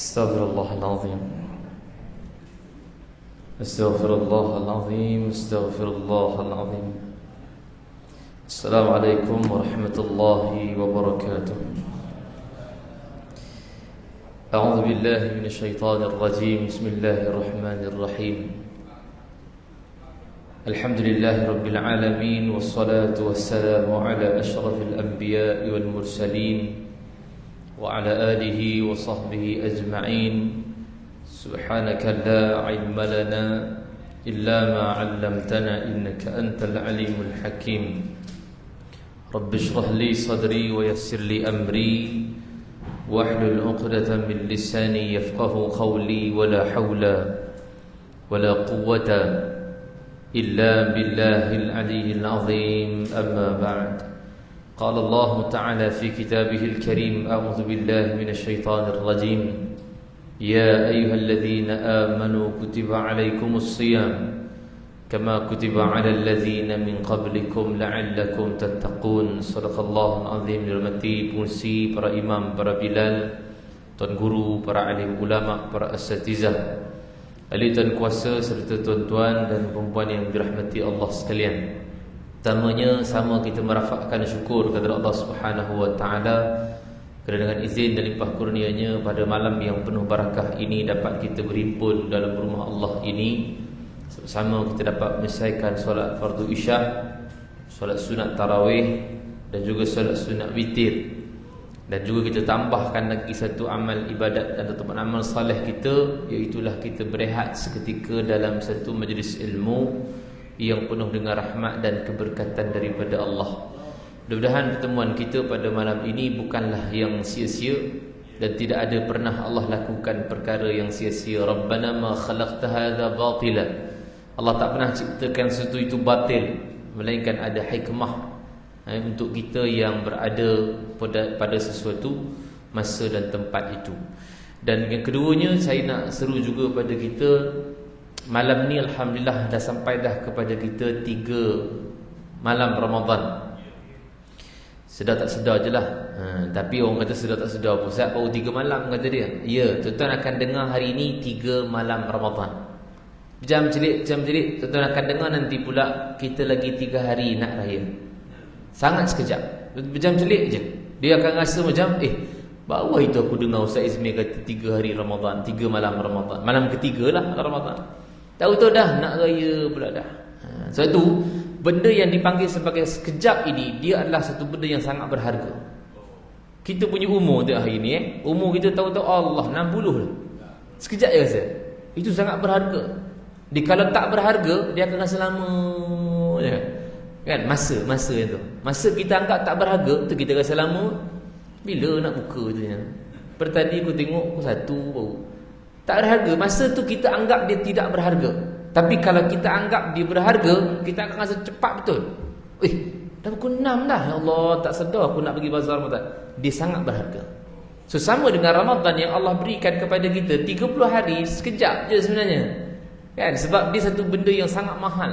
استغفر الله العظيم استغفر الله العظيم استغفر الله العظيم. السلام عليكم ورحمة الله وبركاته. أعوذ بالله من الشيطان الرجيم. بسم الله الرحمن الرحيم. الحمد لله رب العالمين، والصلاة والسلام على أشرف الأنبياء والمرسلين وعلى آله وصحبه أجمعين. سبحانك لا علم لنا إلا ما علمتنا إنك أنت العليم الحكيم. رب اشرح لي صدري ويسر لي أمري واحلل عقدة من لساني يفقه قولي. ولا حول ولا قوة إلا بالله العلي العظيم. أما بعد، قال الله تعالى في كتابه الكريم: أعوذ بالله من الشيطان الرجيم. يا أيها الذين آمنوا كتب عليكم الصيام كما كتب على الذين من قبلكم لعلكم تتقون. صدق الله العظيم. Dihormati pengurusi, para imam, para bilal, tuan guru, para alim ulama, para asatizah, ahli tuan kuasa serta tuan-tuan dan perempuan yang dirahmati Allah sekalian. Pertamanya, sama kita merafakkan syukur kepada Allah Subhanahu wa taala kerana dengan izin dan limpah kurnia-Nya pada malam yang penuh barakah ini dapat kita berhimpun dalam rumah Allah ini. Sama kita dapat menyelesaikan solat fardu isyak, solat sunat tarawih dan juga solat sunat witir. Dan juga kita tambahkan lagi satu amal ibadat dan ataupun amal saleh kita, iaitulah kita berehat seketika dalam satu majlis ilmu yang penuh dengan rahmat dan keberkatan daripada Allah. Mudah-mudahan pertemuan kita pada malam ini bukanlah yang sia-sia dan tidak ada pernah Allah lakukan perkara yang sia-sia. Rabbana ma khalaqta hadza batila. Allah tak pernah ciptakan sesuatu itu batil, melainkan ada hikmah untuk kita yang berada pada sesuatu masa dan tempat itu. Dan yang keduanya, saya nak seru juga pada kita malam ni, alhamdulillah dah sampai dah kepada kita 3 malam Ramadan. Sedar tak sedar je lah. Tapi orang kata sedar tak sedar pun, Ustaz baru 3 malam kata dia. Ya, tuan-tuan akan dengar hari ni 3 malam Ramadan. Jam celik, tuan-tuan akan dengar nanti pula kita lagi 3 hari nak raya. Sangat sekejap, jam celik je. Dia akan rasa macam baru itu aku dengar Ustaz Ismail kata 3 hari Ramadan, 3 malam Ramadan. Malam ketiga lah Ramadan. Tahu-tahu dah nak raya pula dah. Sebab tu benda yang dipanggil sebagai sekejap ini, dia adalah satu benda yang sangat berharga. Kita punya umur tu hari ni umur kita tahu-tahu Allah 60 dah. Sekejap je rasa. Itu sangat berharga. Kalau tak berharga, dia akan rasa lama je. Kan masa itu. Masa kita anggap tak berharga tu kita rasa lama. Bila nak buka tu ya. Pertadi aku tengok pukul 1 baru. Tak berharga. Masa tu kita anggap dia tidak berharga. Tapi kalau kita anggap dia berharga, kita akan rasa cepat betul. Dah pukul 6 dah. Ya Allah, tak sedar aku nak pergi bazar Ramadan. Dia sangat berharga. So sama dengan Ramadan yang Allah berikan kepada kita 30 hari, sekejap je sebenarnya. Kan? Sebab dia satu benda yang sangat mahal.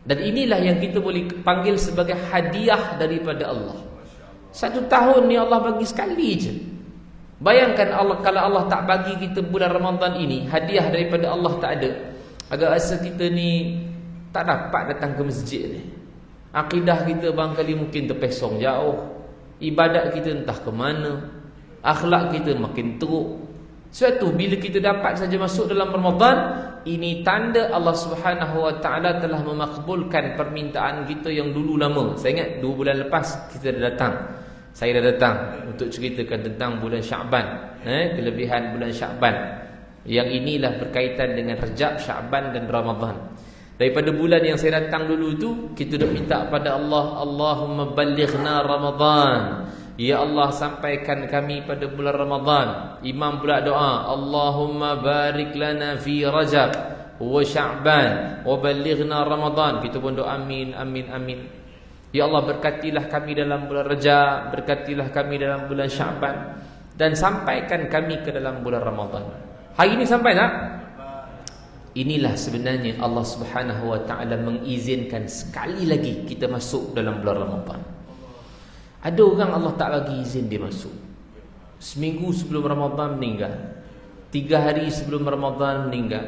Dan inilah yang kita boleh panggil sebagai hadiah daripada Allah. 1 tahun ni Allah bagi sekali je. Bayangkan Allah, kalau Allah tak bagi kita bulan Ramadan ini, hadiah daripada Allah tak ada, agak rasa kita ni tak dapat datang ke masjid ni. Akidah kita barangkali mungkin terpesong jauh. Ibadat kita entah ke mana. Akhlak kita makin teruk. Sebab tu bila kita dapat saja masuk dalam Ramadan, ini tanda Allah Subhanahu wa taala telah memakbulkan permintaan kita yang dulu lama. Saya ingat 2 bulan lepas kita dah datang. Saya dah datang untuk ceritakan tentang bulan Syaban, kelebihan bulan Syaban. Yang inilah berkaitan dengan Rajab, Syaban dan Ramadan. Daripada bulan yang saya datang dulu tu, kita dah minta pada Allah, Allahumma ballighna Ramadan. Ya Allah, sampaikan kami pada bulan Ramadan. Imam pula doa, Allahumma barik lana fi Rajab wa Sya'ban wa ballighna Ramadan. Kita pun doa amin, amin, amin. Ya Allah, berkatilah kami dalam bulan Rajab, berkatilah kami dalam bulan Sya'ban, dan sampaikan kami ke dalam bulan Ramadan. Hari ini sampai tak? Inilah sebenarnya Allah Subhanahu wa taala mengizinkan sekali lagi kita masuk dalam bulan Ramadan. Ada orang Allah tak bagi izin dia masuk. Seminggu sebelum Ramadan meninggal. 3 hari sebelum Ramadan meninggal.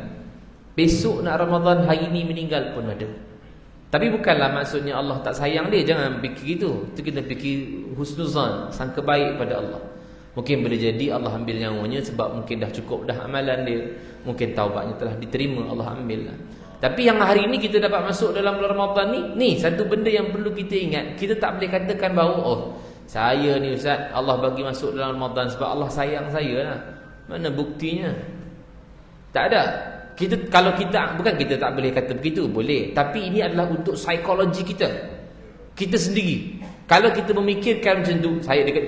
Besok nak Ramadan, hari ni meninggal pun ada. Tapi bukanlah maksudnya Allah tak sayang dia. Jangan fikir gitu. Itu kita fikir husnuzan, sangka baik pada Allah. Mungkin boleh jadi Allah ambil nyawanya sebab mungkin dah cukup dah amalan dia. Mungkin taubatnya telah diterima, Allah ambil lah. Tapi yang hari ini kita dapat masuk dalam bulan Ramadan ni satu benda yang perlu kita ingat. Kita tak boleh katakan bahawa saya ni Ustaz, Allah bagi masuk dalam Ramadan sebab Allah sayang saya lah. Mana buktinya? Tak ada. Kalau kita, bukan kita tak boleh kata begitu, boleh. Tapi ini adalah untuk psikologi kita sendiri. Kalau kita memikirkan macam tu,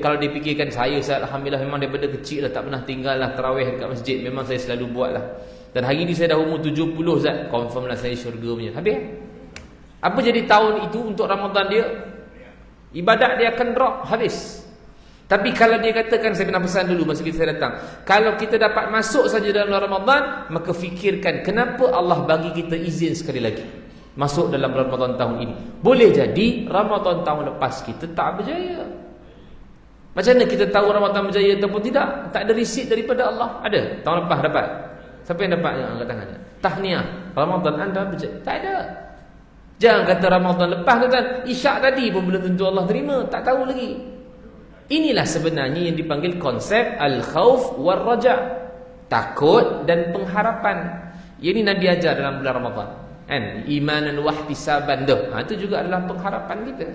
kalau dia fikirkan saya Ustaz, alhamdulillah memang daripada kecil dah tak pernah tinggal lah tarawih dekat masjid, memang saya selalu buat lah. Dan hari ni saya dah umur 70 Ustaz, confirm lah saya syurga punya. Habis apa jadi tahun itu untuk Ramadan dia? Ibadat dia akan drop, habis. Tapi kalau dia katakan, saya pernah pesan dulu masa saya datang, kalau kita dapat masuk saja dalam Ramadan, maka fikirkan kenapa Allah bagi kita izin sekali lagi masuk dalam Ramadan tahun ini. Boleh jadi Ramadan tahun lepas kita tak berjaya. Macam mana kita tahu Ramadan berjaya ataupun tidak? Tak ada risit daripada Allah. Ada? Tahun lepas dapat? Siapa yang dapat yang angkat tangannya? Tahniah, Ramadan anda berjaya. Tak ada. Jangan kata Ramadan lepas kata Isyak tadi pun belum tentu Allah terima. Tak tahu lagi. Inilah sebenarnya yang dipanggil konsep al-khauf war-raja', takut dan pengharapan. Ini Nabi ajar dalam bulan Ramadan, kan? Imanan wahtisaban dah. Itu juga adalah pengharapan kita.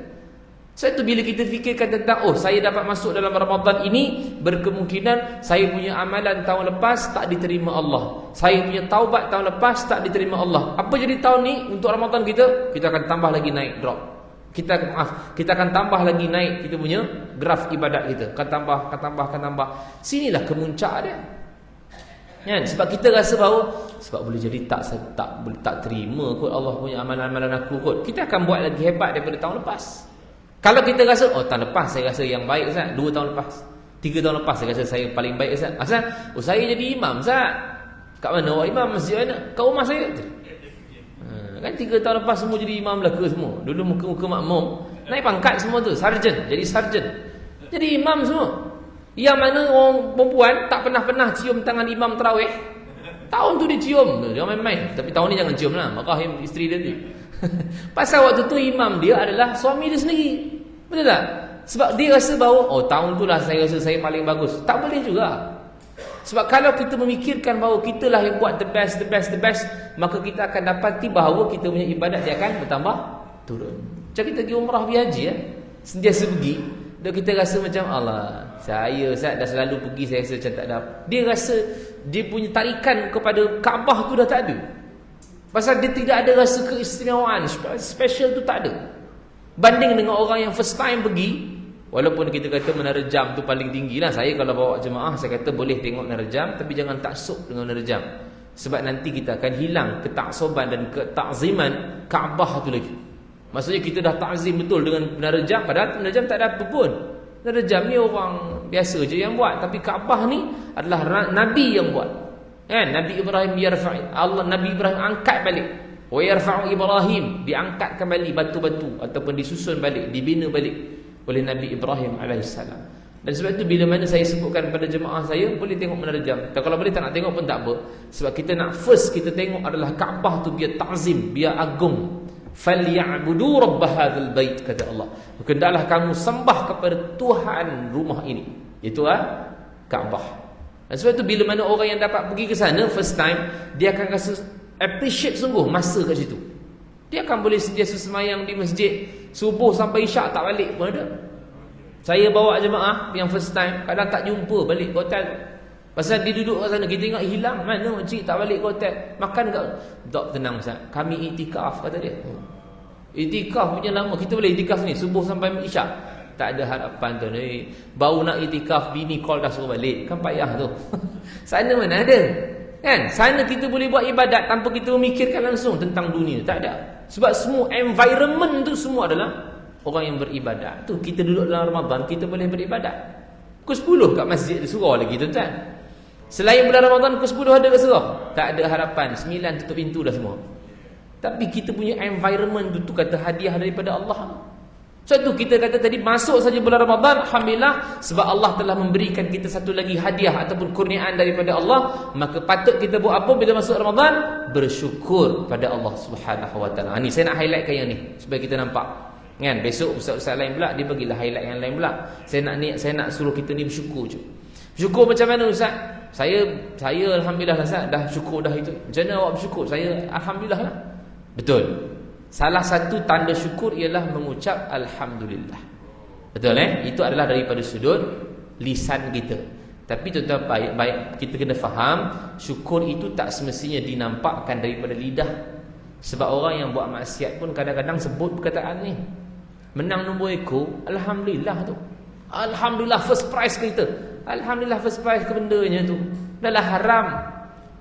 So itu bila kita fikirkan tentang saya dapat masuk dalam Ramadan ini, berkemungkinan saya punya amalan tahun lepas tak diterima Allah. Saya punya taubat tahun lepas tak diterima Allah. Apa jadi tahun ni untuk Ramadan kita? Kita akan tambah lagi naik drop. Kita akan tambah lagi naik kita punya graf ibadat kita. Akan tambah. Sinilah kemuncak dia. Kan? Sebab kita rasa bahawa sebab boleh jadi tak terima kot Allah punya amalan-amalan aku kot. Kita akan buat lagi hebat daripada tahun lepas. Kalau kita rasa tahun lepas saya rasa yang baik Ustaz, 2 tahun lepas, 3 tahun lepas saya rasa saya paling baik Ustaz. Asal saya jadi imam Ustaz. Kat mana awak imam? Masjid mana? Kat rumah saya. Kan 3 tahun lepas semua jadi imam Melaka semua. Dulu muka-muka makmum, naik pangkat semua tu, sarjan, jadi sarjan, jadi imam semua. Yang mana orang perempuan tak pernah cium tangan imam tarawih, tahun tu dia cium. Jangan main-main. Tapi tahun ni jangan cium lah, Rahim isteri dia tu. Pasal waktu tu imam dia adalah suami dia sendiri. Betul tak? Sebab dia rasa bahawa tahun tu lah saya rasa saya paling bagus. Tak boleh juga. Sebab kalau kita memikirkan bahawa kita lah yang buat the best, maka kita akan dapati bahawa kita punya ibadat dia akan bertambah turun. Macam kita pergi umrah, pergi haji sentiasa pergi, dan kita rasa macam Allah, saya Ustaz dah selalu pergi, saya rasa macam tak ada. Dia rasa dia punya tarikan kepada Kaabah tu dah tak ada. Pasal dia tidak ada rasa keistimewaan, special tu tak ada. Banding dengan orang yang first time pergi, walaupun kita kata menara jam tu paling tinggi lah. Saya kalau bawa jemaah, saya kata boleh tengok menara jam, tapi jangan taksub dengan menara jam. Sebab nanti kita akan hilang ketaksuban dan ketakziman Kaabah tu lagi. Maksudnya kita dah takzim betul dengan menara jam, padahal menara jam tak ada apa pun. Menara jam ni orang biasa je yang buat, tapi Kaabah ni adalah Nabi yang buat. Kan? Nabi Ibrahim Nabi Ibrahim angkat balik. Wa yarfa'u Ibrahim, diangkat kembali batu-batu ataupun disusun balik, dibina balik oleh Nabi Ibrahim alaihissalam. Dan sebab itu bila mana saya sebutkan pada jemaah saya, boleh tengok menara jam. Kalau boleh tak nak tengok pun tak apa. Sebab kita nak first kita tengok adalah Kaabah tu, biar ta'zim, biar agung. Falyabudu rabb hadzal bait, kata Allah. Hendaklah kamu sembah kepada Tuhan rumah ini, iaitu Kaabah. Dan sebab itu bila mana orang yang dapat pergi ke sana first time, dia akan rasa appreciate sungguh masa kat situ. Dia akan boleh sentiasa semayang di masjid subuh sampai isyak tak balik pun ada. Saya bawa jemaah yang first time, kadang tak jumpa balik ke hotel. Pasal dia duduk kat sana, kita tengok hilang, mana makcik tak balik ke hotel. Makan kat, tak tenang Ustaz, kami itikaf, kata dia. Itikaf punya lama, kita boleh itikaf ni subuh sampai isyak. Tak ada harapan tu ni. Baru nak itikaf, bini call dah suruh balik, kan payah tu. Sana mana ada, kan? Sana kita boleh buat ibadat tanpa kita memikirkan langsung tentang dunia. Tak ada. Sebab semua environment tu semua adalah orang yang beribadat. Tu kita duduk dalam Ramadan, kita boleh beribadat. Pukul 10 kat masjid dia surau lagi tuan-tuan. Selain bulan Ramadan pukul 10 ada kat surau. Tak ada harapan. 9 tutup pintu dah semua. Tapi kita punya environment tu kata hadiah daripada Allah. Sebab tu kita kata tadi, masuk saja bulan Ramadan, alhamdulillah, sebab Allah telah memberikan kita satu lagi hadiah ataupun kurniaan daripada Allah. Maka patut kita buat apa bila masuk Ramadan? Bersyukur pada Allah Subhanahu wa taala. Ni saya nak highlightkan yang ni supaya kita nampak. Kan, besok ustaz-ustaz lain pula dia bagilah highlight yang lain pula. Saya nak suruh kita ni bersyukur je. Bersyukur macam mana ustaz? Saya alhamdulillah lah ustaz, dah syukur dah itu. Macam mana awak bersyukur? Saya alhamdulillah lah. Betul. Salah satu tanda syukur ialah mengucap alhamdulillah. Betul Itu adalah daripada sudut lisan kita. Tapi tuan-tuan, baik kita kena faham, syukur itu tak semestinya dinampakkan daripada lidah. Sebab orang yang buat maksiat pun kadang-kadang sebut perkataan ni. Menang nombor ekor, alhamdulillah tu. Alhamdulillah first prize ke kita. Alhamdulillah first prize ke bendanya tu. Dah haram.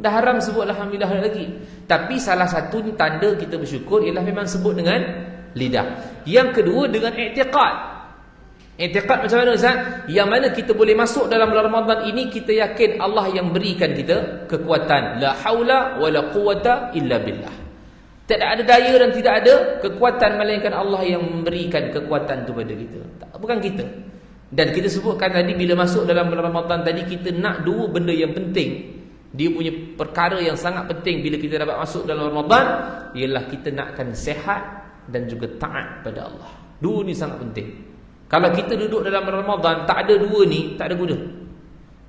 Dah haram sebut alhamdulillah lagi. Tapi salah satu tanda kita bersyukur ialah memang sebut dengan lidah. Yang kedua dengan i'tiqad. I'tiqad macam mana Ustaz? Yang mana kita boleh masuk dalam bulan Ramadan ini, kita yakin Allah yang berikan kita kekuatan. La haula wala quwata illa billah. Tidak ada daya dan tidak ada kekuatan melainkan Allah yang memberikan kekuatan itu pada kita. Bukan kita. Dan kita sebutkan tadi, bila masuk dalam bulan Ramadan tadi, kita nak dua benda yang penting. Dia punya perkara yang sangat penting bila kita dapat masuk dalam Ramadan, ialah kita nakkan sehat dan juga taat pada Allah. Dua ni sangat penting. Kalau kita duduk dalam Ramadan tak ada dua ni, tak ada guna.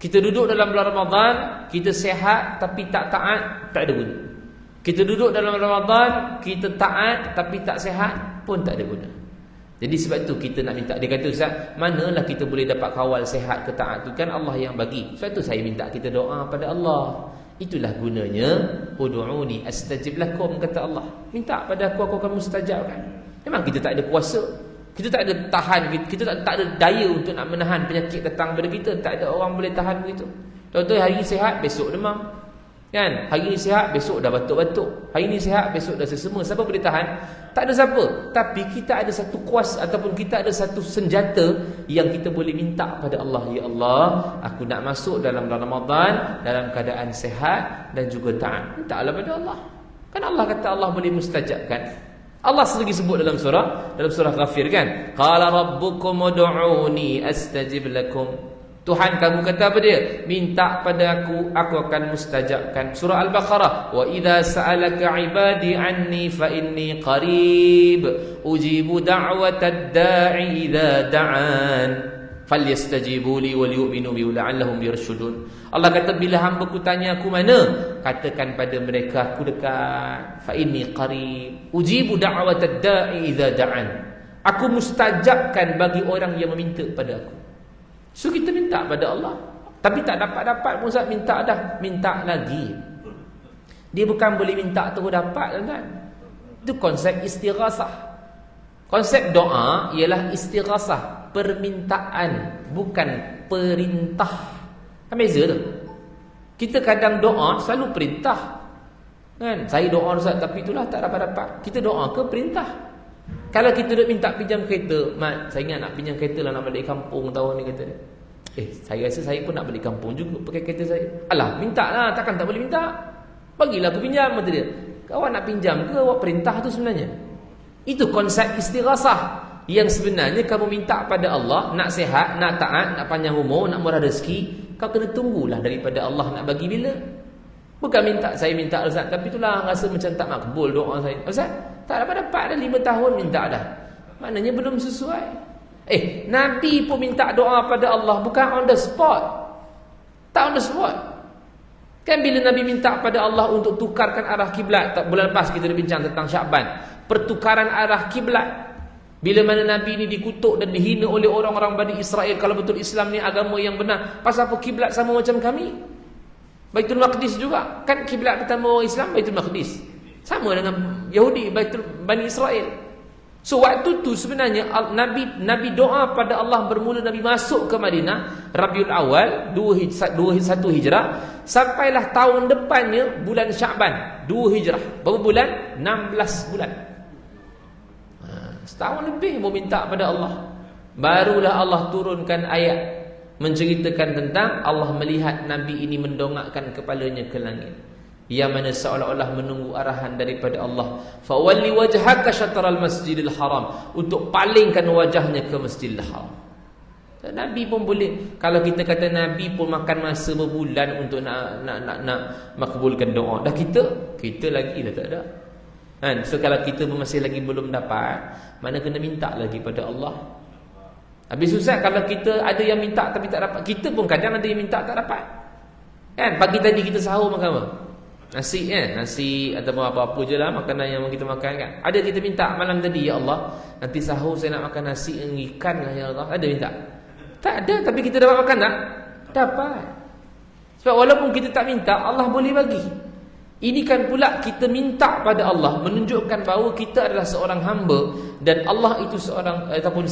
Kita duduk dalam bulan Ramadan, kita sehat tapi tak taat, tak ada guna. Kita duduk dalam Ramadan, kita taat tapi tak sehat pun tak ada guna. Jadi sebab tu kita nak minta. Dia kata, Ustaz, manalah kita boleh dapat kawal sehat ke taat tu? Kan Allah yang bagi. Sebab tu saya minta kita doa pada Allah. Itulah gunanya ud'uni astajib lakum, kata Allah. Minta pada aku akan mustajabkan. Memang kita tak ada kuasa, kita tak ada tahan, kita tak ada daya untuk nak menahan penyakit datang pada kita. Tak ada orang boleh tahan begitu. Contoh, hari ni sihat, besok demam. Kan? Hari ni sihat, besok dah batuk-batuk. Hari ni sihat, besok dah sesama. Siapa boleh tahan? Tak ada siapa. Tapi kita ada satu kuasa ataupun kita ada satu senjata yang kita boleh minta pada Allah. Ya Allah, aku nak masuk dalam Ramadan dalam keadaan sehat dan juga taat. Mintalah pada Allah. Kan Allah kata Allah boleh mustajabkan. Allah sendiri sebut dalam surah Ghafir kan? Qala rabbukum ud'uni astajib lakum. Tuhan kamu kata apa dia? Minta pada aku akan mustajabkan. Surah Al-Baqarah, wa idza sa'alaka 'ibadi 'anni fa inni qarib ujibu da'watad da'i idza da'an falyastajibu li wal yu'minu bi la'allahum yarshudun. Allah kata, bila hamba-Ku tanya aku mana, katakan pada mereka aku dekat. Fa inni qarib ujibu da'watad da'i idza da'an. Aku mustajabkan bagi orang yang meminta pada aku. So kita minta pada Allah, tapi tak dapat-dapat pun Ustaz, minta dah, minta lagi. Dia bukan boleh minta terus dapat kan? Itu konsep istighasah. Konsep doa ialah istighasah, permintaan, bukan perintah. Kan beza tu. Kita kadang doa selalu perintah. Kan? Saya doa Ustaz, tapi itulah tak dapat-dapat. Kita doa ke perintah? Kalau kita duk minta pinjam kereta, Mat, saya ingat nak pinjam kereta lah, nak balik kampung tahun ni, kata dia. Saya rasa saya pun nak balik kampung juga pakai kereta saya. Alah, minta lah, takkan tak boleh minta. Bagilah aku pinjam, kata dia. Awak nak pinjam ke awak perintah tu sebenarnya? Itu konsep istighasah. Yang sebenarnya kamu minta pada Allah, nak sehat, nak taat, nak panjang umur, nak murah rezeki, kau kena tunggulah daripada Allah nak bagi bila. Bukan minta, saya minta Ustaz, tapi itulah rasa macam tak makbul doa saya. Ustaz, tak dapat dah 5 tahun minta dah. Maknanya belum sesuai. Nabi pun minta doa pada Allah, bukan on the spot. Tak on the spot. Kan bila Nabi minta pada Allah untuk tukarkan arah kiblat, bulan lepas kita dah bincang tentang Syaban, pertukaran arah kiblat. Bila mana Nabi ni dikutuk dan dihina oleh orang-orang Bani Israel, kalau betul Islam ni agama yang benar, pasal apa kiblat sama macam kami? Baitul Maqdis juga. Kan kiblat pertama orang Islam Baitul Maqdis. Sama dengan Yahudi, Bani Israel. So waktu tu sebenarnya Nabi doa pada Allah bermula Nabi masuk ke Madinah Rabiul Awal 21 Hijrah, sampailah tahun depannya bulan Syaban 2 Hijrah. Berapa bulan? 16 bulan. Setahun lebih meminta pada Allah. Barulah Allah turunkan ayat menceritakan tentang Allah melihat Nabi ini mendongakkan kepalanya ke langit. yang mana seolah-olah menunggu arahan daripada Allah. Fawalli wajhaka syatral masjidil haram, untuk palingkan wajahnya ke Masjidil Haram. Nabi pun boleh, kalau kita kata Nabi pun makan masa berbulan untuk nak makbulkan doa. Dah kita lagi dah tak ada. Kan? So kalau kita masih lagi belum dapat, mana kena minta lagi pada Allah. Habis susah kalau kita ada yang minta tapi tak dapat. Kita pun kadang ada yang minta tak dapat. Kan? Pagi tadi kita sahur makan apa? Nasi kan? Nasi ataupun apa-apa je lah makanan yang kita makan kan. Ada kita minta malam tadi, ya Allah, nanti sahur saya nak makan nasi dengan ikan lah ya Allah. Ada minta? Tak ada, tapi kita dapat makan tak? Dapat. Sebab walaupun kita tak minta, Allah boleh bagi. Ini kan pula kita minta pada Allah, menunjukkan bahawa kita adalah seorang hamba dan Allah itu seorang ataupun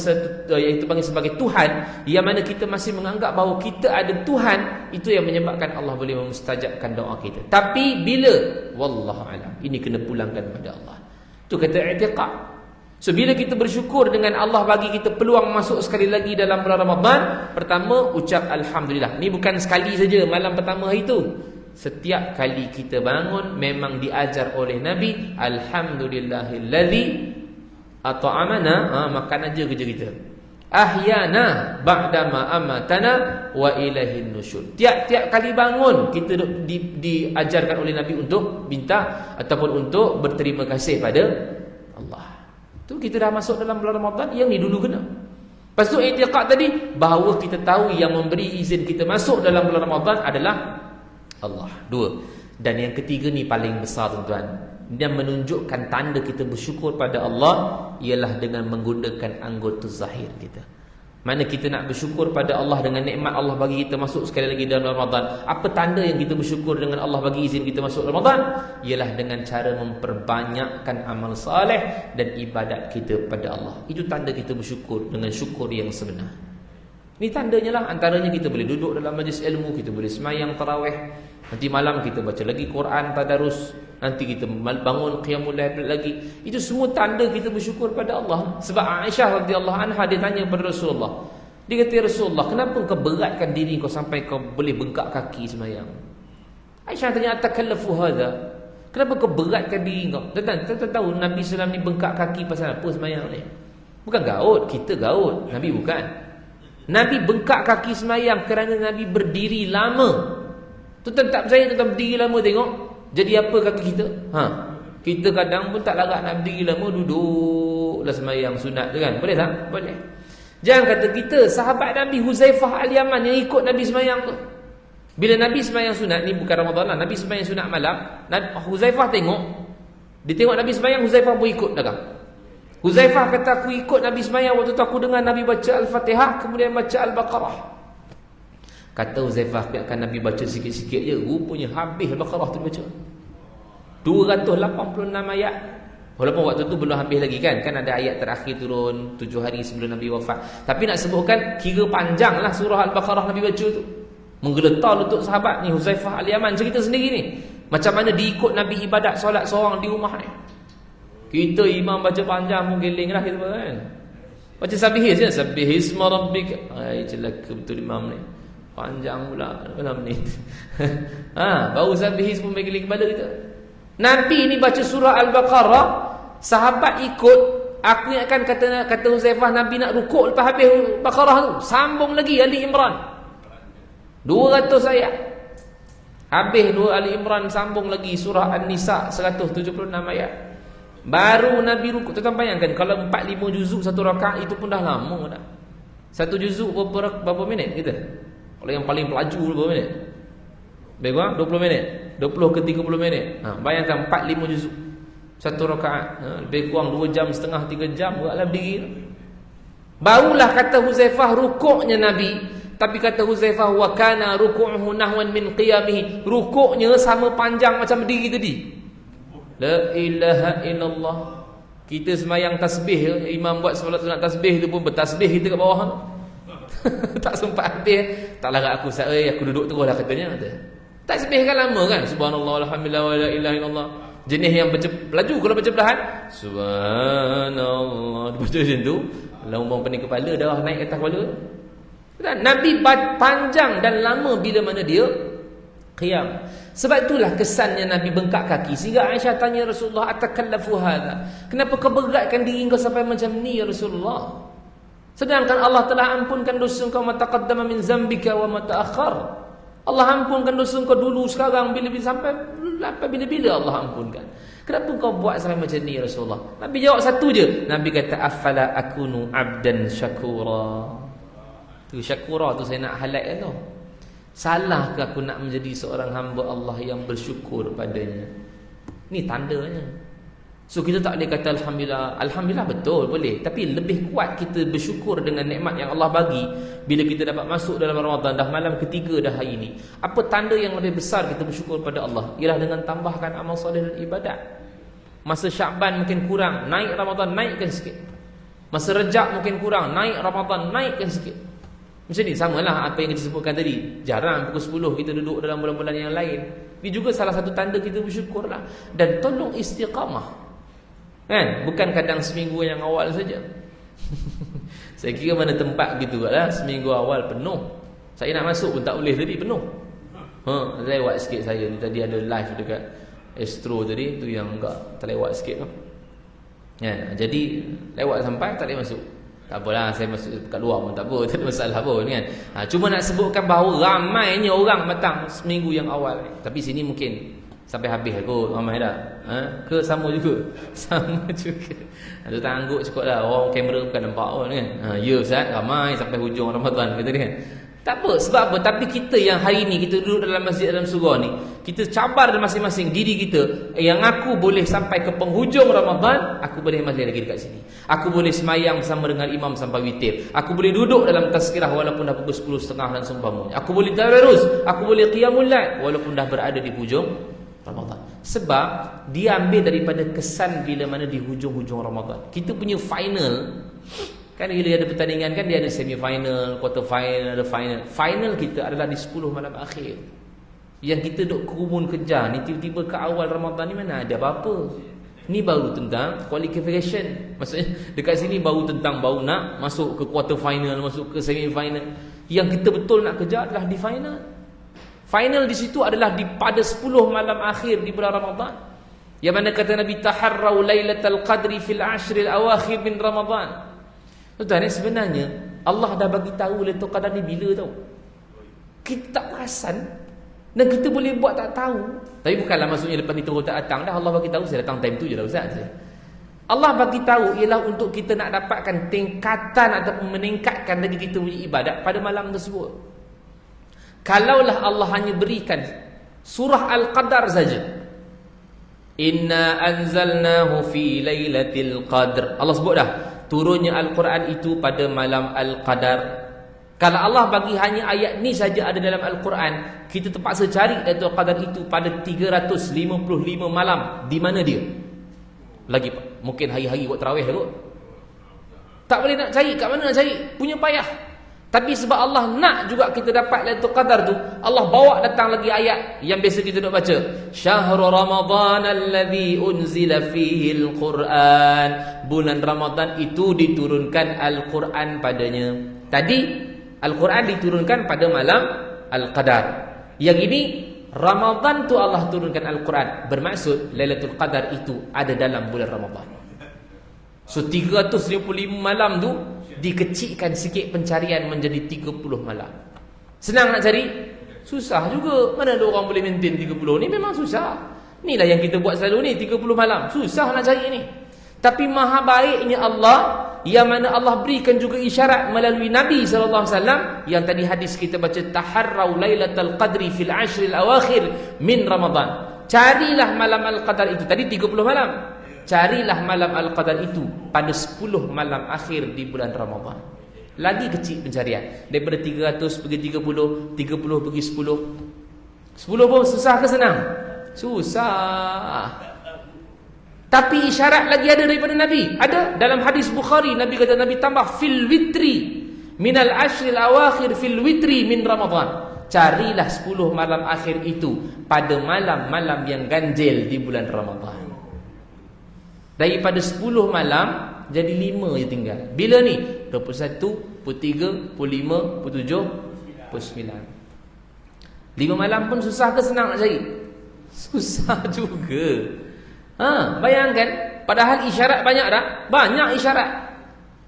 yang itu panggil sebagai Tuhan, yang mana kita masih menganggap bahawa kita ada Tuhan. Itu yang menyebabkan Allah boleh memustajabkan doa kita. Tapi bila wallahu alam, ini kena pulangkan pada Allah. Itu kata i'tiqad. So bila kita bersyukur dengan Allah bagi kita peluang masuk sekali lagi dalam bulan Ramadan, pertama ucap alhamdulillah. Ni bukan sekali saja malam pertama hari itu. Setiap kali kita bangun memang diajar oleh Nabi, alhamdulillahillazi at'amana, makan aja kerja kita. Ahyana ba'dama amatana wa ilaihin nusyur. Tiap-tiap kali bangun kita diajarkan oleh Nabi untuk minta ataupun untuk berterima kasih pada Allah. Tu kita dah masuk dalam bulan Ramadan, yang ni dulu kena. Lepas tu i'tiqad tadi, bahawa kita tahu yang memberi izin kita masuk dalam bulan Ramadan adalah Allah. Dua. Dan yang ketiga ni paling besar tuan-tuan, yang menunjukkan tanda kita bersyukur pada Allah ialah dengan menggunakan anggota zahir kita. Mana kita nak bersyukur pada Allah dengan nikmat Allah bagi kita masuk sekali lagi dalam Ramadan. Apa tanda yang kita bersyukur dengan Allah bagi izin kita masuk Ramadan? Ialah dengan cara memperbanyakkan amal saleh dan ibadat kita pada Allah. Itu tanda kita bersyukur dengan syukur yang sebenar. Ini tandanya lah. Antaranya kita boleh duduk dalam majlis ilmu, kita boleh semayang tarawih, nanti malam kita baca lagi Quran tadarus, nanti kita bangun qiyamul lail lagi. Itu semua tanda kita bersyukur pada Allah. Sebab Aisyah radhiyallahu anha dia tanya kepada Rasulullah, dia kata, ya Rasulullah, kenapa kau beratkan diri kau sampai kau boleh bengkak kaki semayang? Aisyah tanya, atakallafu hadha, kenapa kau beratkan diri kau? Tuan-tuan tahu Nabi SAW ni bengkak kaki pasal apa semayang ni? Bukan gaut, kita gaut, Nabi bukan. Nabi bengkak kaki semayang kerana Nabi berdiri lama. Tuan-tuan tak percaya, tuan-tuan berdiri lama tengok jadi apa kaki kita? Kita kadang pun tak larat nak berdiri lama, duduklah semayang sunat tu kan. Boleh tak? Boleh. Jangan kata kita, sahabat Nabi Huzaifah Al-Yaman yang ikut Nabi semayang tu, bila Nabi semayang sunat, ni bukan Ramadan lah, Nabi semayang sunat malam, Huzaifah tengok, dia tengok Nabi semayang, Huzaifah pun ikut belakang. Huzaifah kata, aku ikut Nabi semayang waktu tu aku dengar Nabi baca Al-Fatihah kemudian baca Al-Baqarah. Kata Huzaifah, biarkan Nabi baca sikit-sikit je, rupanya habis Al-Baqarah tu baca 286 ayat. Walaupun waktu tu belum habis lagi kan ada ayat terakhir turun 7 hari sebelum Nabi wafat. Tapi nak sebutkan, kira panjang lah surah Al-Baqarah Nabi baca tu, menggeletar lutut sahabat ni. Huzaifah Al-Yaman cerita sendiri ni, macam mana diikut Nabi ibadat solat seorang di rumah ni. Kita imam baca panjang pun geling lah kita kan. Baca sabihis je, sabihis ma rabbika. Celaka betul imam ni, panjang pula dalam ni. Baru sabihis pun geling kepala kita. Nabi ni baca surah Al-Baqarah, sahabat ikut. Aku yang akan kata Huzaifah, Nabi nak rukuk lepas habis Baqarah tu, sambung lagi Ali Imran 200 ayat. Habis 2 Ali Imran, sambung lagi surah An-Nisa 176 ayat. Baru Nabi rukuk. Tuan-tuan bayangkan, kalau 4-5 juzuk satu rakaat, itu pun dah lama dah. Satu juzuk berapa minit kita? Kalau yang paling pelaju berapa minit? Lebih kurang 20 minit, 20 ke 30 minit. Bayangkan 4-5 juzuk satu rakaat, lebih kurang 2 jam setengah 3 jam buatlah berdiri. Barulah kata Huzaifah rukuknya Nabi. Tapi kata Huzaifah, wa kana ruku'uhu nahwan min qiyamihi, rukuknya sama panjang macam berdiri tadi. La ilaha illallah. Kita semayang tasbih, imam buat solat sunat tasbih tu pun bertasbih kita kat bawah. Tak sempat habis. Tak larat aku aku duduk terus lah katanya. Tasbih kan lama kan, subhanallah alhamdulillah wa la ilaha illallah. Jenis yang baca laju, kalau baca perlahan subhanallah, baca macam tu, lambung pening kepala, darah naik atas kepala. Nabi panjang dan lama bila mana dia Qiyam. Sebab itulah kesannya Nabi bengkak kaki. Sehingga Aisyah tanya Rasulullah, atakallafu hadha? Kenapa kau beratkan diri kau sampai macam ni ya Rasulullah? Sedangkan Allah telah ampunkan dosa kau, ma taqaddama min zambika wa ma ta'akhkhar. Allah ampunkan dosa kau dulu, sekarang, bila-bila, sampai bila-bila Allah ampunkan. Kenapa kau buat sampai macam ni ya Rasulullah? Nabi jawab satu je. Nabi kata, afala akunu abdan syakura. Tu syakura tu saya nak highlight tu. Salahkah aku nak menjadi seorang hamba Allah yang bersyukur padanya? Ni tandanya. So kita tak boleh kata Alhamdulillah. Alhamdulillah betul, boleh. Tapi lebih kuat kita bersyukur dengan nikmat yang Allah bagi bila kita dapat masuk dalam Ramadan, dah malam ketiga dah hari ini. Apa tanda yang lebih besar kita bersyukur pada Allah? Ialah dengan tambahkan amal soleh dan ibadat. Masa Syakban mungkin kurang, naik Ramadan, naikkan sikit. Masa Rejab mungkin kurang, naik Ramadan, naikkan sikit. Macam ni, samalah apa yang kita sebutkan tadi. Jarang pukul 10 kita duduk dalam bulan-bulan yang lain. Ini juga salah satu tanda kita bersyukur lah. Dan tolong istiqamah, kan? Bukan kadang seminggu yang awal saja. Saya kira mana tempat gitu lah. Seminggu awal penuh. Saya nak masuk pun tak boleh tadi, penuh. Lewat sikit saya. Tadi ada live dekat Astro tadi, tu yang enggak terlewat sikit tu. Ya, jadi lewat sampai tak boleh masuk. Tak apalah, saya masuk kat luar pun tak apa, tak ada masalah pun kan. Cuma nak sebutkan bahawa ramainya orang datang seminggu yang awal. Tapi sini mungkin sampai habis kot, ramai dah. Ke sama juga? Sama juga. Tu tak angguk cukup lah. Orang kamera bukan nampak pun kan. Ya Ustaz, ramai sampai hujung Ramadan kata dia kan. Tak apa, sebab apa? Tapi kita yang hari ni kita duduk dalam masjid dalam surah ni, kita cabar masing-masing diri kita. Yang aku boleh sampai ke penghujung Ramadan, aku boleh masih lagi dekat sini. Aku boleh semayang bersama dengan imam sampai witir. Aku boleh duduk dalam tazkirah walaupun dah pukul 10.30 dan seumpamanya. Aku boleh tadarus, aku boleh qiyamul lail walaupun dah berada di hujung Ramadan. Sebab dia ambil daripada kesan bila mana di hujung-hujung Ramadan. Kita punya final, kan bila ada pertandingan kan dia ada semi final, quarter final, ada final. Final kita adalah di 10 malam akhir. Yang kita duk kerumun kejar ni, tiba-tiba ke awal Ramadan ni mana ada apa-apa. Ni baru tentang qualification. Maksudnya dekat sini baru tentang baru nak masuk ke quarter final, masuk ke semi final. Yang kita betul nak kejar adalah di final. Final di situ adalah di pada 10 malam akhir di bulan Ramadan. Yang mana kata Nabi, taharrau lailatul qadri fil ashril awakhir min Ramadan. Tuan, sebenarnya Allah dah bagi tahu Lailatul Qadar ni bila tahu. Kita tak perasan dan kita boleh buat tak tahu. Tapi bukanlah maksudnya lepas ni terus tak datang dah. Allah bagi tahu saya datang time tu je dah Ustaz. Allah bagi tahu ialah untuk kita nak dapatkan tingkatan ataupun meningkatkan lagi kita punya ibadat pada malam tersebut. Kalaulah Allah hanya berikan surah Al-Qadar saja, inna anzalnahu fi lailatul qadr, Allah sebut dah turunnya Al-Quran itu pada malam Al-Qadar. Kalau Allah bagi hanya ayat ni saja ada dalam Al-Quran, kita terpaksa cari Lailatul Qadar itu pada 355 malam. Di mana dia? Lagi mungkin hari-hari buat tarawih kot. Tak boleh nak cari, kat mana nak cari? Punya payah. Tapi sebab Allah nak juga kita dapat Lailatul Qadar tu, Allah bawa datang lagi ayat yang biasa kita duk baca. Syahrul Ramadan alladzi unzila fihi al-Quran. Bulan Ramadan itu diturunkan Al-Quran padanya. Tadi Al-Quran diturunkan pada malam Al-Qadar. Yang ini Ramadan tu Allah turunkan Al-Quran. Bermaksud Lailatul Qadar itu ada dalam bulan Ramadan. So 355 malam tu dikecilkan sikit pencarian menjadi 30 malam. Senang nak cari? Susah juga. Mana ada orang boleh maintain 30 ni? Memang susah. Inilah yang kita buat selalu ni, 30 malam. Susah nak cari ni. Tapi maha baiknya Allah, yang mana Allah berikan juga isyarat melalui Nabi SAW, yang tadi hadis kita baca, taharrau lailatul qadri fil ashril awakhir min Ramadan. Carilah malam Al-Qadar itu. Tadi 30 malam. Carilah malam Al-Qadar itu pada 10 malam akhir di bulan Ramadan. Lagi kecil pencarian. Daripada 300 pergi 30, 30 pergi 10. 10 pun susah ke senang? Susah. Tapi isyarat lagi ada daripada Nabi. Ada dalam hadis Bukhari, Nabi kata, Nabi tambah fil witri minal ashril awakhir fil witri min Ramadan. Carilah 10 malam akhir itu pada malam-malam yang ganjil di bulan Ramadan. Daripada 10 malam jadi 5 je tinggal. Bila ni? 21, 23, 25, 27, 29. 5 malam pun susah ke senang nak cari? Susah juga. Bayangkan, padahal isyarat banyak dah. Banyak isyarat.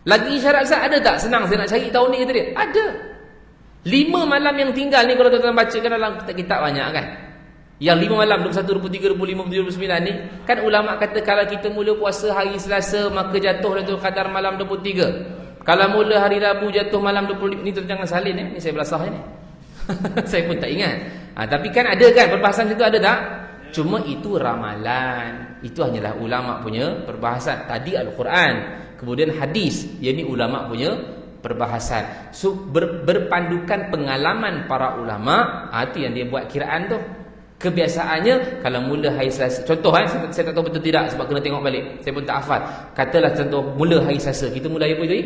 Lagi isyarat Ustaz ada tak? Senang saya nak cari tahun ni, kata dia. Ada. 5 malam yang tinggal ni, kalau tuan-tuan baca kan dalam kitab-kitab banyak kan. Yang 5 malam, 21, 23, 25, 29 ni, kan ulama' kata kalau kita mula puasa hari Selasa, maka jatuh Lailatul Qadar malam 23. Kalau mula hari Rabu jatuh malam 25. Ni tuan jangan salin ni saya belasah ni. Saya pun tak ingat. Tapi kan ada kan perbahasan itu, ada tak? Cuma itu ramalan. Itu hanyalah ulama' punya perbahasan. Tadi Al-Quran, kemudian hadis, yang ni ulama' punya perbahasan. So berpandukan pengalaman para ulama', itu yang dia buat kiraan tu. Kebiasaannya kalau mula hari Selasa, contoh saya tak tahu betul tidak sebab kena tengok balik, saya pun tak hafal. Katalah contoh mula hari Selasa, kita mula apa tadi?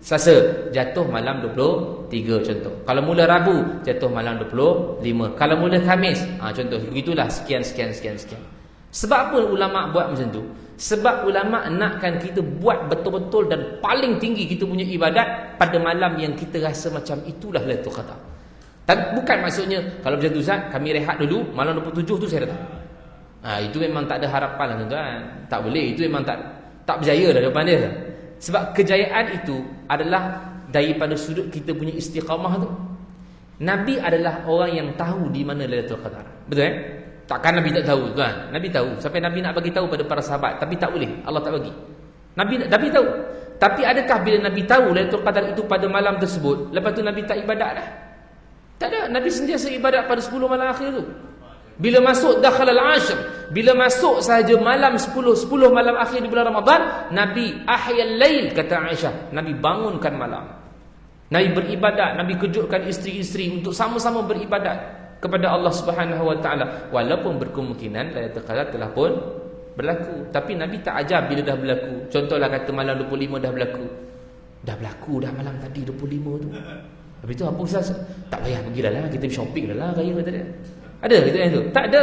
Selasa, jatuh malam 23 contoh. Kalau mula Rabu, jatuh malam 25. Kalau mula Khamis, contoh begitulah, sekian. Sebab apa ulama' buat macam tu? Sebab ulama' nakkan kita buat betul-betul dan paling tinggi kita punya ibadat pada malam yang kita rasa macam itulah Lailatul Qadar. Tapi bukan maksudnya kalau macam tu Ustaz, kami rehat dulu, malam 27 tu saya datang. Itu memang tak ada harapan lah tuan-tuan. Tak boleh, itu memang tak berjaya dah depan dia. Sebab kejayaan itu adalah daripada sudut kita punya istiqamah tu. Nabi adalah orang yang tahu di mana Lailatul Qadar. Betul Takkan Nabi tak tahu tuan. Nabi tahu. Sampai Nabi nak bagi tahu pada para sahabat, tapi tak boleh. Allah tak bagi. Nabi tahu. Tapi adakah bila Nabi tahu Lailatul Qadar itu pada malam tersebut, lepas tu Nabi tak ibadat dah? Tak ada. Nabi sentiasa ibadat pada 10 malam akhir tu. Bila masuk dakhalal ashr, bila masuk sahaja malam 10 malam akhir di bulan Ramadan, Nabi ahyal lail, kata Aisyah, Nabi bangunkan malam. Nabi beribadat, Nabi kejutkan isteri-isteri untuk sama-sama beribadat kepada Allah Subhanahu wa taala. Walaupun berkemungkinan Lailatul Qadar telah pun berlaku, tapi Nabi tak ajar bila dah berlaku. Contohlah kata malam 25 dah berlaku. Dah berlaku dah malam tadi 25 tu. Habis tu apa Ustaz? Tak payah pergi dah lah, kita shopping dah lah raya kata dia. Ada kata yang tu? Tak ada.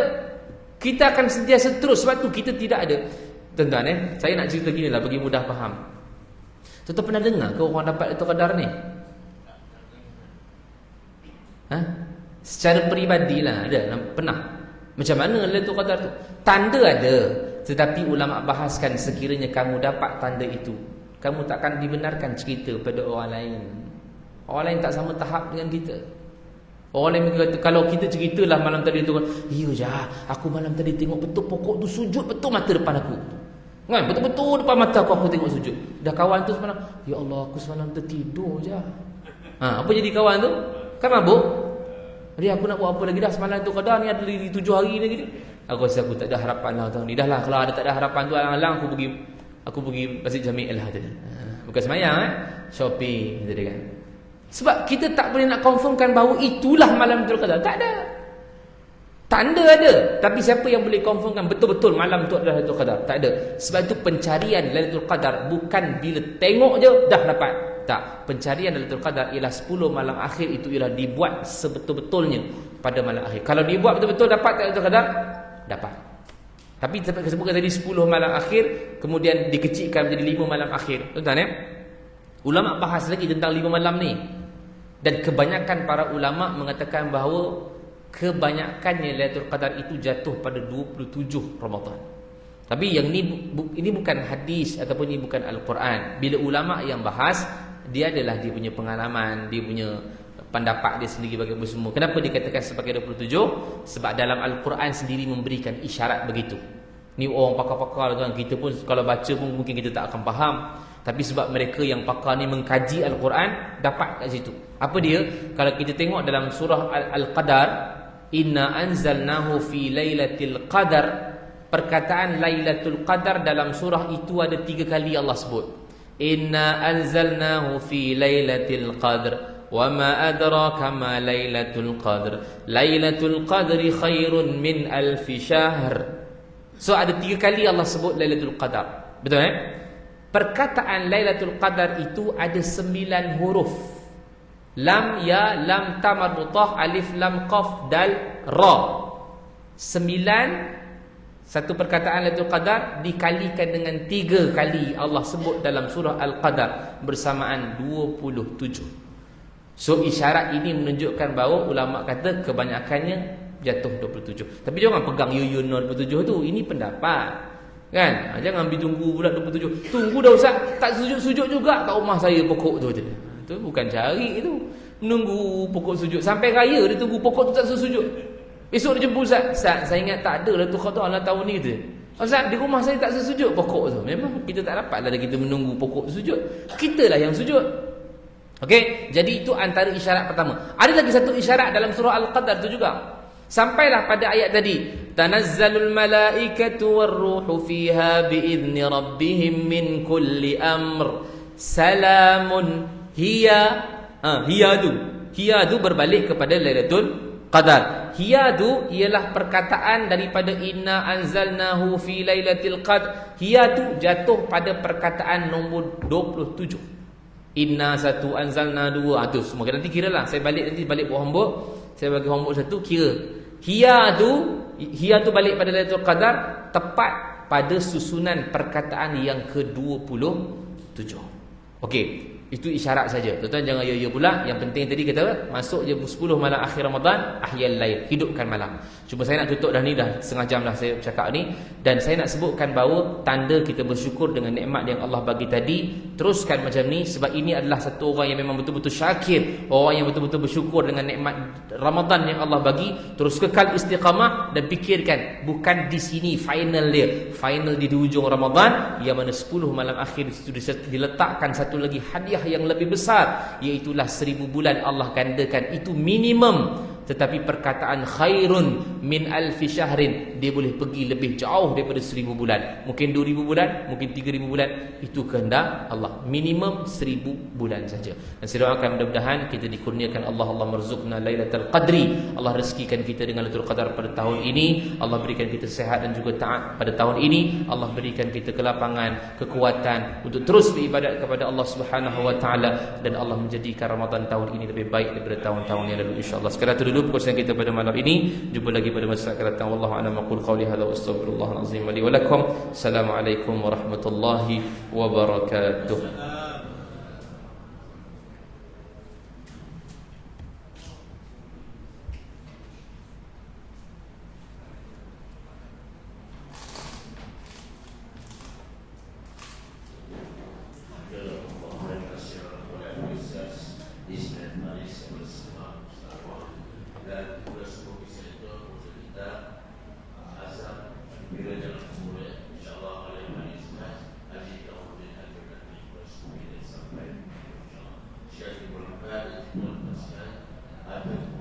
Kita akan sentiasa terus. Sebab tu kita tidak ada. Tuan-tuan saya nak cerita gini lah bagi mudah faham. Tuan-tuan pernah dengar ke orang dapat Lailatul Qadar ni? Secara peribadi lah ada. Pernah. Macam mana Lailatul Qadar tu? Tanda ada. Tetapi ulama' bahaskan sekiranya kamu dapat tanda itu, kamu takkan dibenarkan cerita pada orang lain. Orang lain tak sama tahap dengan kita. Orang lain kata, kalau kita ceritalah malam tadi tu, iya je, aku malam tadi tengok betul pokok tu sujud betul mata depan aku. Kan? Betul-betul depan mata aku tengok sujud. Dah kawan tu semalam, ya Allah, aku semalam tertidur je. Apa jadi kawan tu? Kan mabuk? Jadi aku nak buat apa lagi dah, semalam tu Qadar ni ada 7 hari lagi ni. Aku rasa aku tak ada harapan lah tahun ni. Dah lah, kalau ada tak ada harapan tu alang-alang aku pergi Masjid Jami' lah. Bukan semayang shopping gitu kan. Sebab kita tak boleh nak confirmkan bahawa itulah malam Lailatul Qadar. Tak ada. Tanda ada, tapi siapa yang boleh confirmkan betul-betul malam tu adalah Lailatul Qadar? Tak ada. Sebab itu pencarian Lailatul Qadar bukan bila tengok je dah dapat. Tak. Pencarian Lailatul Qadar ialah 10 malam akhir itu ialah dibuat sebetul-betulnya pada malam akhir. Kalau dibuat betul-betul dapat Lailatul Qadar, dapat. Tapi sebutkan tadi 10 malam akhir, kemudian dikecilkan menjadi 5 malam akhir. Tuan-tuan ulama' bahas lagi tentang 5 malam ni. Dan kebanyakan para ulama' mengatakan bahawa kebanyakannya Lailatul Qadar itu jatuh pada 27 Ramadan. Tapi yang ini bukan hadis ataupun ini bukan Al-Quran. Bila ulama' yang bahas, dia adalah dia punya pengalaman, dia punya pendapat dia sendiri bagi semua. Kenapa dikatakan sebagai 27? Sebab dalam Al-Quran sendiri memberikan isyarat begitu. Ni orang pakar-pakar tuan, kita pun kalau baca pun mungkin kita tak akan faham. Tapi sebab mereka yang pakar ni mengkaji Al-Quran, dapat kat situ. Apa dia? Kalau kita tengok dalam surah Al-Qadar, inna anzalnahu fi lailatul qadar. Perkataan Lailatul Qadar dalam surah itu ada 3 kali Allah sebut. Inna anzalnahu fi lailatul qadr. Wa ma adraka ma lailatul qadr. Lailatul qadri khairun min alfi syahr. So ada 3 kali Allah sebut Lailatul Qadar. Betul Perkataan Lailatul Qadar itu ada 9 huruf. Lam, ya, lam, ta marbutah, alif, lam, qaf, dal, ra. 9. Satu perkataan Lailatul Qadar dikalikan dengan 3 kali Allah sebut dalam surah Al-Qadar bersamaan 27. So isyarat ini menunjukkan bahawa ulama kata kebanyakannya jatuh 27. Tapi jangan pegang yuyun 27 tu. Ini pendapat. Kan? Jangan ambil tunggu pula 27. Tunggu dah Ustaz, tak sujud-sujud juga kat rumah saya pokok tu. Itu bukan cari itu. Menunggu pokok sujud sampai raya dia tunggu pokok tu tak sujud. Esok dia jumpa Ustaz, saya ingat tak ada lah tu khatam lah tahun ni tu. Ustaz, di rumah saya tak sujud pokok tu. Memang kita tak dapat lah kita menunggu pokok tu sujud. Kitalah yang sujud. Okey, jadi itu antara isyarat pertama. Ada lagi satu isyarat dalam surah Al-Qadar tu juga. Sampailah pada ayat tadi, tanazzalul malaikatu warruhu fiha biizni rabbihim min kulli amr salamun hiya. Hiyadu berbalik kepada Lailatul Qadar. Hiyadu ialah perkataan daripada inna anzalnahu fi lailatul qadr. Hiyadu jatuh pada perkataan nombor 27. Inna satu, anzalna dua. Tu semua nanti kira lah. Saya balik buat homework. Saya bagi homework satu, kira. Hiyadu balik pada Lailatul Qadar tepat pada susunan perkataan yang ke-27. Okey, itu isyarat saja. Tuan-tuan jangan ya pula. Yang penting tadi kata masuk je 10 malam akhir Ramadan, ahyal lail, hidupkan malam. Cuma saya nak tutup dah ni, dah setengah jam dah saya bercakap ni, dan saya nak sebutkan bahawa tanda kita bersyukur dengan nikmat yang Allah bagi tadi. Teruskan macam ni, sebab ini adalah satu orang yang memang betul-betul syakir, orang yang betul-betul bersyukur dengan nikmat Ramadan yang Allah bagi. Terus kekal istiqamah dan fikirkan, bukan di sini final dia. Final di hujung Ramadan, yang mana 10 malam akhir itu diletakkan satu lagi hadiah yang lebih besar, iaitulah 1000 bulan Allah gandakan. Itu minimum. Tetapi perkataan khairun min alfi syahrin, dia boleh pergi lebih jauh daripada 1000 bulan. Mungkin 2000 bulan, mungkin 3000 bulan. Itu kehendak Allah. Minimum 1000 bulan saja. Dan saya doakan mudah-mudahan kita dikurniakan Allah merzukna Lailatul Qadri. Allah rezekikan kita dengan Lailatul Qadar pada tahun ini. Allah berikan kita sehat dan juga taat pada tahun ini. Allah berikan kita kelapangan, kekuatan untuk terus beribadat kepada Allah Subhanahu wa taala, dan Allah menjadikan Ramadan tahun ini lebih baik daripada tahun-tahun yang lalu insya-Allah. Sekarang dulu perkongsian kita pada malam ini. Jumpa lagi pada masa akan datang. Wallahu a'lam. Aqul qawli hadza wa astaghfirullahal azim li wa lakum. Assalamualaikum warahmatullahi wabarakatuh. Syekh Ibrahim Fahid,